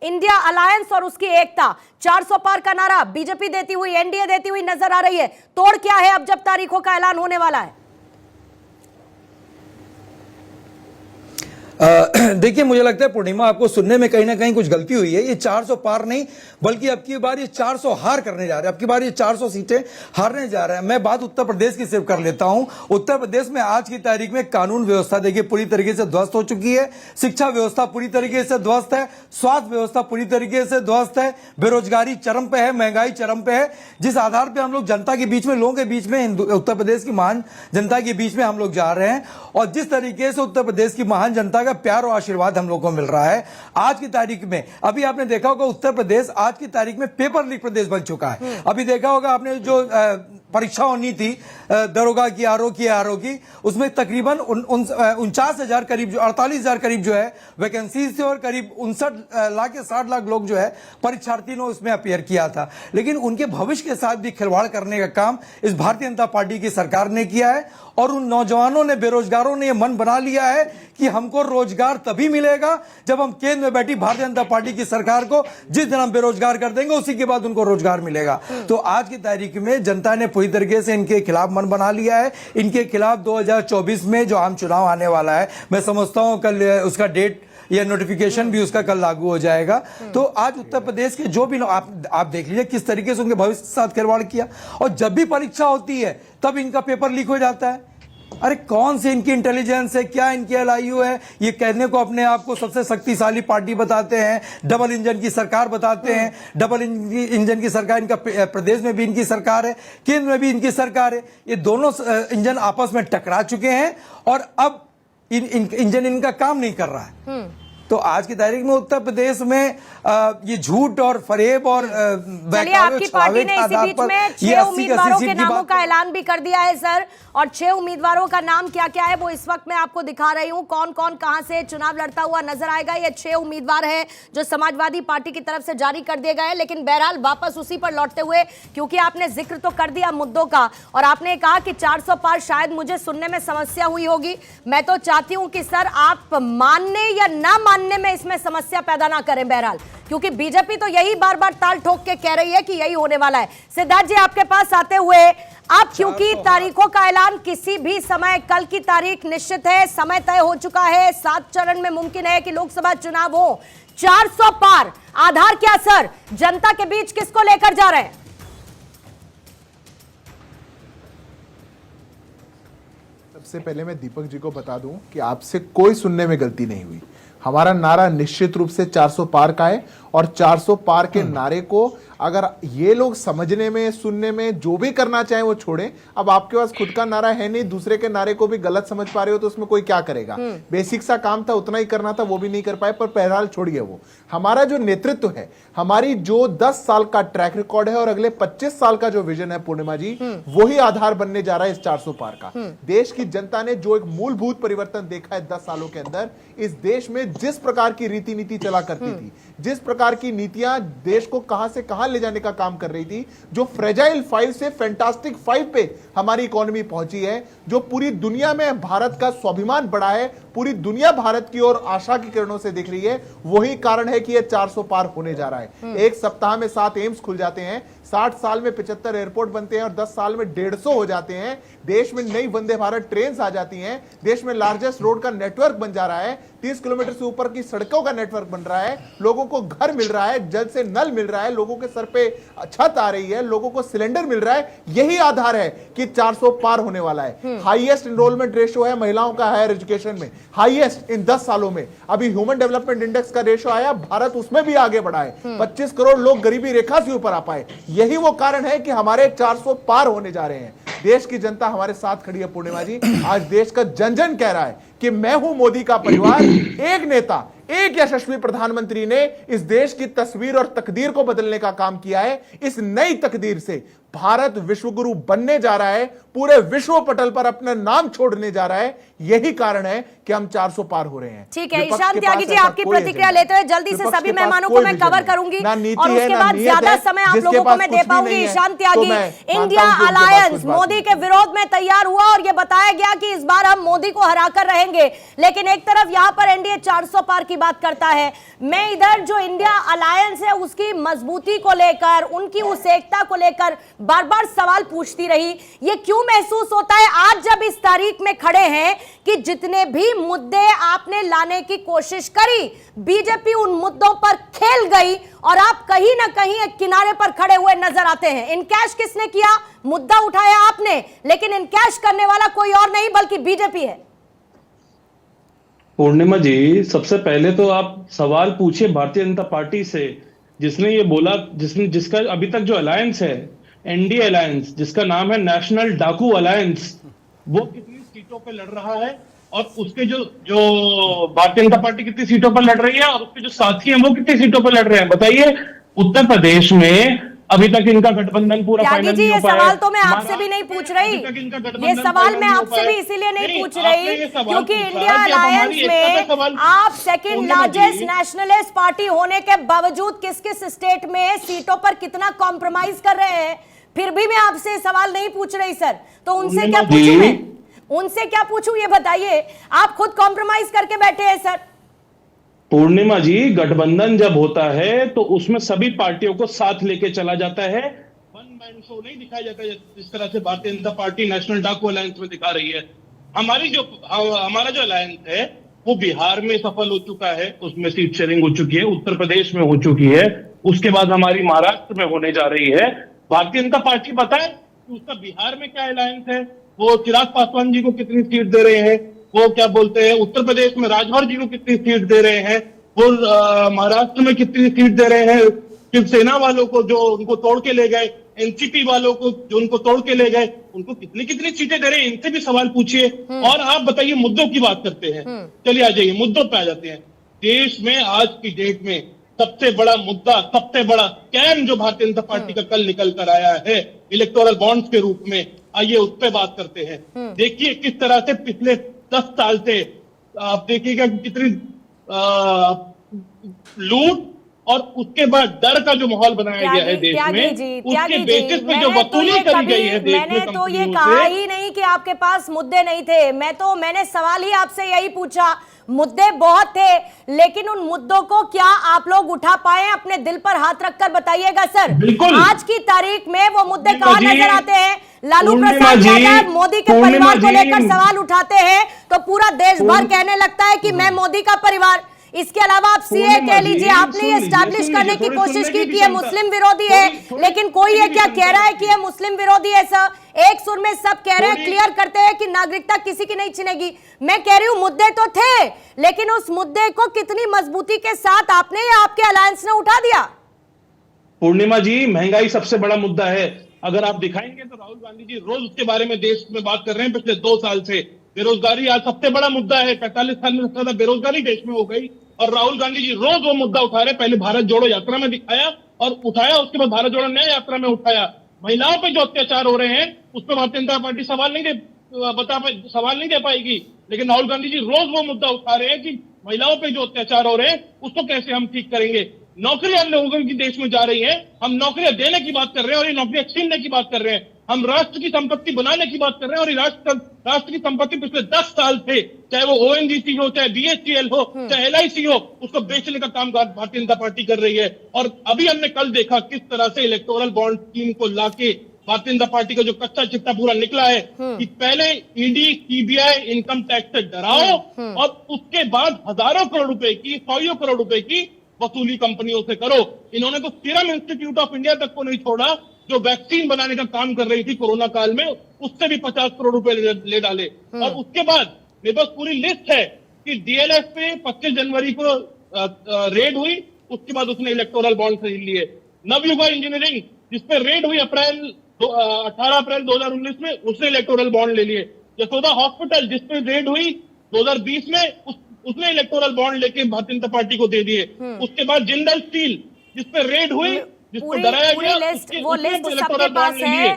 India alliance और उसकी एकता। 400 पार का नारा बीजेपी देती हुई, एनडीए देती हुई नजर आ रही है। तोड़ क्या है अब जब तारीखों का ऐलान होने वाला है? देखिए, मुझे लगता है पूर्णिमा, आपको सुनने में कहीं ना कहीं कुछ गलती हुई है। ये 400 पार नहीं, बल्कि अब की बार ये 400 हार करने जा रहे हैं। अब की बार ये 400 सीटें हारने जा रहे हैं। मैं बात उत्तर प्रदेश की सिर्फ कर लेता हूं। उत्तर प्रदेश में आज की तारीख में कानून व्यवस्था देखिए पूरी तरीके से ध्वस्त हो चुकी है। शिक्षा व्यवस्था पूरी तरीके से ध्वस्त है। स्वास्थ्य व्यवस्था पूरी तरीके से ध्वस्त है। बेरोजगारी चरम पे है, महंगाई चरम पे है। जिस आधार पर हम लोग जनता के बीच में, लोगों के बीच में, उत्तर प्रदेश की महान जनता के बीच में हम लोग जा रहे हैं, और जिस तरीके से उत्तर प्रदेश की महान जनता का प्यार और आशीर्वाद हम लोग को मिल रहा है आज की तारीख में। अभी आपने देखा होगा उत्तर प्रदेश आज की तारीख में पेपर लीक प्रदेश बन चुका है। अभी देखा होगा आपने जो परीक्षा होनी थी दरोगा की, आरओ की, उसमें तकरीबन 49,000 करीब, जो 48,000 करीब जो है वैकेंसी थी, और करीब 59 लाख या 60 लाख लोग जो है परीक्षार्थी ने उसमें अपियर किया था। लेकिन उनके भविष्य के साथ भी खिलवाड़ करने का काम इस भारतीय जनता पार्टी की सरकार ने किया है। और उन नौजवानों ने, बेरोजगारों ने यह मन बना लिया है कि हमको रोजगार तभी मिलेगा जब हम केंद्र में बैठी भारतीय जनता पार्टी की सरकार को जिस दिन हम बेरोजगार कर देंगे, उसी के बाद उनको रोजगार मिलेगा। तो आज की तारीख में जनता ने पूरी तरीके से इनके खिलाफ मन बना लिया है। इनके खिलाफ 2024 में जो आम चुनाव आने वाला है, मैं समझता हूं कल उसका डेट या नोटिफिकेशन भी उसका कल लागू हो जाएगा। तो आज उत्तर प्रदेश के जो भी आप देख लीजिए किस तरीके से उनके भविष्य के साथ खिलवाड़ किया। और जब भी परीक्षा होती है तब इनका पेपर लीक हो जाता है। अरे कौन सी इनकी इंटेलिजेंस है, क्या इनकी एलआईयू है? ये कहने को अपने आप को सबसे शक्तिशाली पार्टी बताते हैं, डबल इंजन की सरकार बताते हैं। डबल इंजन की सरकार इनका प्रदेश में भी इनकी सरकार है, केंद्र में भी इनकी सरकार है। ये दोनों इंजन आपस में टकरा चुके हैं और अब इंजन इनका काम नहीं कर रहा है। तो आज की तारीख में उत्तर प्रदेश में ये झूठ और फरेब और चलिए, आपकी पार्टी ने इसी बीच में 6 उम्मीदवारों के नामों का ऐलान भी कर दिया है सर। और 6 उम्मीदवारों का नाम क्या क्या है वो इस वक्त मैं आपको दिखा रही हूं। कौन कौन कहां से चुनाव लड़ता हुआ नजर आएगा। ये 6 उम्मीदवार है जो समाजवादी पार्टी की तरफ से जारी कर दिए गए हैं। लेकिन बहरहाल वापस उसी पर लौटते हुए, क्योंकि आपने जिक्र तो कर दिया मुद्दों का, और आपने कहा कि 400 पार शायद मुझे सुनने में समस्या हुई होगी। मैं तो चाहती हूं कि सर आप मानने या ना मानने में इसमें समस्या पैदा ना करें बहरहाल, क्योंकि बीजेपी तो यही बार बार ताल ठोक के कह रही है कि यही होने वाला है। सिद्धार्थ जी, आपके पास आते हुए, अब क्योंकि तारीखों का ऐलान किसी भी समय, कल की तारीख निश्चित है, समय तय हो चुका है, 7 चरण में मुमकिन है कि लोकसभा चुनाव हो। 400 पार आधार क्या सर, जनता के बीच किसको लेकर जा रहे हैं? सबसे पहले मैं दीपक जी को बता दूं कि आपसे कोई सुनने में गलती नहीं हुई। हमारा नारा निश्चित रूप से 400 पार का है, और 400 पार के नारे को अगर ये लोग समझने में, सुनने में जो भी करना चाहें वो छोड़ें। अब आपके पास खुद का नारा है नहीं, दूसरे के नारे को भी गलत समझ पा रहे हो तो उसमें कोई क्या करेगा। बेसिक सा काम था, उतना ही करना था, वो भी नहीं कर पाए। पर बहरहाल छोड़िए वो। हमारा जो नेतृत्व है, हमारी जो 10 साल का ट्रैक रिकॉर्ड है और अगले 25 साल का जो विजन है पूर्णिमा जी, वही आधार बनने जा रहा है इस 400 पार का। देश की जनता ने जो एक मूलभूत परिवर्तन देखा है 10 सालों के अंदर, इस देश में जिस प्रकार की रीति नीति चला करती थी, जिस प्रकार की नीतियां देश को कहां से कहां ले जाने का काम कर रही थी, जो फ्रेजाइल 5 से फैंटास्टिक 5 पे हमारी इकोनॉमी पहुंची है, जो पूरी दुनिया में भारत का स्वाभिमान बढ़ा है, पूरी दुनिया भारत की ओर आशा की किरणों से देख रही है, वही कारण है कि यह 400 पार होने जा रहा है। एक सप्ताह में 7 एम्स खुल जाते हैं, 60 साल में 75 एयरपोर्ट बनते हैं और 10 साल में 150 हो जाते हैं। देश में नई वंदे भारत ट्रेन आ जाती हैं। देश में लार्जेस्ट रोड का नेटवर्क बन जा रहा है। 30 किलोमीटर से ऊपर की सड़कों का नेटवर्क बन रहा है। लोगों को घर मिल रहा है, जल से नल मिल रहा है, लोगों के सर पे छत आ रही है, लोगों को सिलेंडर मिल रहा है। यही आधार है कि 400 पार होने वाला है। हाईएस्ट एनरोलमेंट रेशियो है महिलाओं का हायर एजुकेशन में, हाईएस्ट इन 10 सालों में। अभी ह्यूमन डेवलपमेंट इंडेक्स का रेशियो आया, भारत उसमें भी आगे बढ़ा है। 25 करोड़ लोग गरीबी रेखा से ऊपर आ पाए। यही वो कारण है कि हमारे 400 पार होने जा रहे हैं। देश की जनता हमारे साथ खड़ी है पूर्णिमा जी। आज देश का जन जन कह रहा है कि मैं हूं मोदी का परिवार। एक नेता, एक यशस्वी प्रधानमंत्री ने इस देश की तस्वीर और तकदीर को बदलने का काम किया है। इस नई तकदीर से भारत विश्वगुरु बनने जा रहा है, पूरे विश्व पटल पर अपना नाम छोड़ने जा रहा है। यही कारण है कि हम 400 पार हो रहे हैं। ठीक है, ईशान त्यागी जी, आपकी प्रतिक्रिया लेते हुए जल्दी से सभी मेहमानों को मैं कवर करूंगी और उसके बाद ज्यादा समय आप लोगों को मैं दे पाऊंगी। ईशान त्यागी, इंडिया अलायंस मोदी के विरोध में तैयार हुआ और यह बताया गया कि इस बार हम मोदी को हराकर रहेंगे, लेकिन एक तरफ यहां पर एनडीए 400 पार की बात करता है। मैं इधर जो इंडिया अलायंस है उसकी मजबूती को लेकर, उनकी उस एकता को लेकर बार बार सवाल पूछती रही। ये क्यों महसूस होता है आज जब इस तारीख में खड़े हैं कि जितने भी मुद्दे आपने लाने की कोशिश करी, बीजेपी उन मुद्दों पर खेल गई और आप कहीं ना कहीं एक किनारे पर खड़े हुए नजर आते हैं। इनकैश किसने किया? मुद्दा उठाया आपने, लेकिन इनकैश करने वाला कोई और नहीं बल्कि बीजेपी है। पूर्णिमा जी, सबसे पहले तो आप सवाल पूछिए भारतीय जनता पार्टी से, जिसने ये बोला, जिसका अभी तक जो अलायंस है, एनडीए अलायंस, जिसका नाम है नेशनल डाकू अलायंस, वो कितनी सीटों पे लड़ रहा है और उसके जो भारतीय जनता पार्टी कितनी सीटों पर लड़ रही है और उसके जो साथी हैं वो कितनी सीटों पर लड़ रहे हैं, बताइए। उत्तर प्रदेश में अभी तक इनका गठबंधन पूरा फाइनल नहीं हो पाया। ये सवाल तो मैं आपसे भी नहीं पूछ रही, ये सवाल मैं आपसे भी इसीलिए नहीं पूछ रही क्योंकि इंडिया अलायंस में आप सेकंड लार्जेस्ट नेशनलिस्ट पार्टी होने के बावजूद किस किस स्टेट में सीटों पर कितना कॉम्प्रोमाइज कर रहे हैं, फिर भी मैं आपसे सवाल नहीं पूछ रही सर। तो उनसे क्या पूछूं मैं? उनसे क्या पूछूं ये बताइए। आप खुद कॉम्प्रोमाइज करके बैठे हैं सर। पूर्णिमा जी, गठबंधन जब होता है तो उसमें सभी पार्टियों को साथ लेके चला जाता है, वन मैन शो नहीं दिखाया जाता जिस तरह से भारतीय जनता पार्टी नेशनल डाकू अलायंस में दिखा रही है। हमारा जो अलायंस है वो बिहार में सफल हो चुका है, उसमें सीट शेयरिंग हो चुकी है, उत्तर प्रदेश में हो चुकी है, उसके बाद हमारी महाराष्ट्र में होने जा रही है। भारतीय जनता पार्टी बताए कि उसका बिहार में क्या अलायंस है, वो चिराग पासवान जी को कितनी सीट दे रहे हैं, वो क्या बोलते हैं उत्तर प्रदेश में राजभर जी को कितनी सीट दे रहे हैं, वो महाराष्ट्र में कितनी सीट दे रहे हैं, शिवसेना वालों को जो उनको तोड़ के ले गए, एनसीपी वालों को जो उनको तोड़ के ले गए, उनको कितनी कितनी सीटें दे रहे हैं, इनसे भी सवाल पूछिए। और आप बताइए, मुद्दों की बात करते हैं, चलिए आ जाइए मुद्दों पे आ जाते हैं। देश में आज की डेट में सबसे बड़ा मुद्दा, सबसे बड़ा स्कैम जो भारतीय जनता पार्टी का कल निकल कर आया है इलेक्टोरल बॉन्ड्स के रूप में, आइए उस पर बात करते हैं। देखिए किस तरह से पिछले 10 साल से आप देखिएगा कितनी लूट और उसके बाद डर का जो माहौल बनाया गया है देश में, उसके बेसिस पे जो वसूली करी गई है देश में। मैंने तो ये कहा ही नहीं कि आपके पास मुद्दे नहीं थे, मैंने सवाल ही आपसे यही पूछा। मुद्दे बहुत थे, लेकिन उन मुद्दों को क्या आप लोग उठा पाए? अपने दिल पर हाथ रखकर बताइएगा सर। आज की तारीख में वो मुद्दे कहां नजर आते हैं? लालू प्रसाद यादव मोदी के परिवार को लेकर सवाल उठाते हैं तो पूरा देश भर कहने लगता है कि मैं मोदी का परिवार। इसके अलावा आप सीए कह लीजिए, आपने ये एस्टैब्लिश करने की कोशिश की कि ये मुस्लिम विरोधी है, लेकिन कोई ये क्या कह रहा है कि ये मुस्लिम विरोधी है? सर एक सुर में सब कह रहे हैं, क्लियर करते हैं कि नागरिकता किसी की नहीं छिनेगी। मैं कह रही हूं मुद्दे तो थे, लेकिन उस मुद्दे को कितनी मजबूती के साथ आपने या आपके अलायंस ने उठा दिया? पूर्णिमा जी, महंगाई सबसे बड़ा मुद्दा है। अगर आप दिखाएंगे तो राहुल गांधी जी रोज उसके बारे में देश में बात कर रहे हैं पिछले 2 साल से। बेरोजगारी आज सबसे बड़ा मुद्दा है, 45 साल में सबसे ज्यादा बेरोजगारी देश में हो गई और राहुल गांधी जी रोज वो मुद्दा उठा रहे। पहले भारत जोड़ो यात्रा में दिखाया और उठाया, उसके बाद भारत जोड़ो नया यात्रा में उठाया। महिलाओं पे जो अत्याचार हो रहे हैं उस पर भारतीय जनता पार्टी सवाल नहीं दे पाएगी, लेकिन राहुल गांधी जी रोज वो मुद्दा उठा रहे हैं कि महिलाओं पे जो अत्याचार हो रहे हैं उसको कैसे हम ठीक करेंगे। नौकरियां लोगों की देश में जा रही है, हम नौकरियां देने की बात कर रहे हैं और ये नौकरियां छीनने की बात कर रहे हैं। हम राष्ट्र की संपत्ति बनाने की बात कर रहे हैं और ये राष्ट्र की संपत्ति पिछले 10 साल से, चाहे वो ओएनजीसी हो, चाहे बीएचईएल हो, चाहे एलआईसी हो, उसको बेचने का काम भारतीय जनता पार्टी कर रही है। और अभी हमने कल देखा किस तरह से इलेक्टोरल बॉन्ड स्कीम को लाके भारतीय जनता पार्टी का जो कच्चा चिट्टा पूरा निकला है कि पहले ईडी, सीबीआई, इनकम टैक्स से डराओ और उसके बाद हजारों करोड़ रुपए की, 100 करोड़ रुपए की वसूली कंपनियों से करो। इन्होंने तो सीरम इंस्टीट्यूट ऑफ इंडिया तक को नहीं छोड़ा, जो वैक्सीन बनाने का काम कर रही थी कोरोना काल में, उससे भी 50 करोड़ रुपए ले डाले। और उसके बाद मेरे पास पूरी लिस्ट है कि डीएलएफ पे 25 जनवरी को रेड हुई, उसके बाद उसने इलेक्टोरल बॉन्ड खरीद लिए। नवयुगा इंजीनियरिंग जिसपे रेड हुई 18 अप्रैल 2019 में, उसने इलेक्टोरल बॉन्ड ले लिए। यशोदा हॉस्पिटल जिसपे रेड हुई 2020 में, उसने इलेक्टोरल बॉन्ड लेके भारतीय जनता पार्टी को दे दिए। उसके बाद जिंदल स्टील जिसपे रेड हुई जिसको पूरी डराया पूरी गया लिस्ट, उसके वो उसने लिस्ट electoral सबके bond पास ले लिए। है।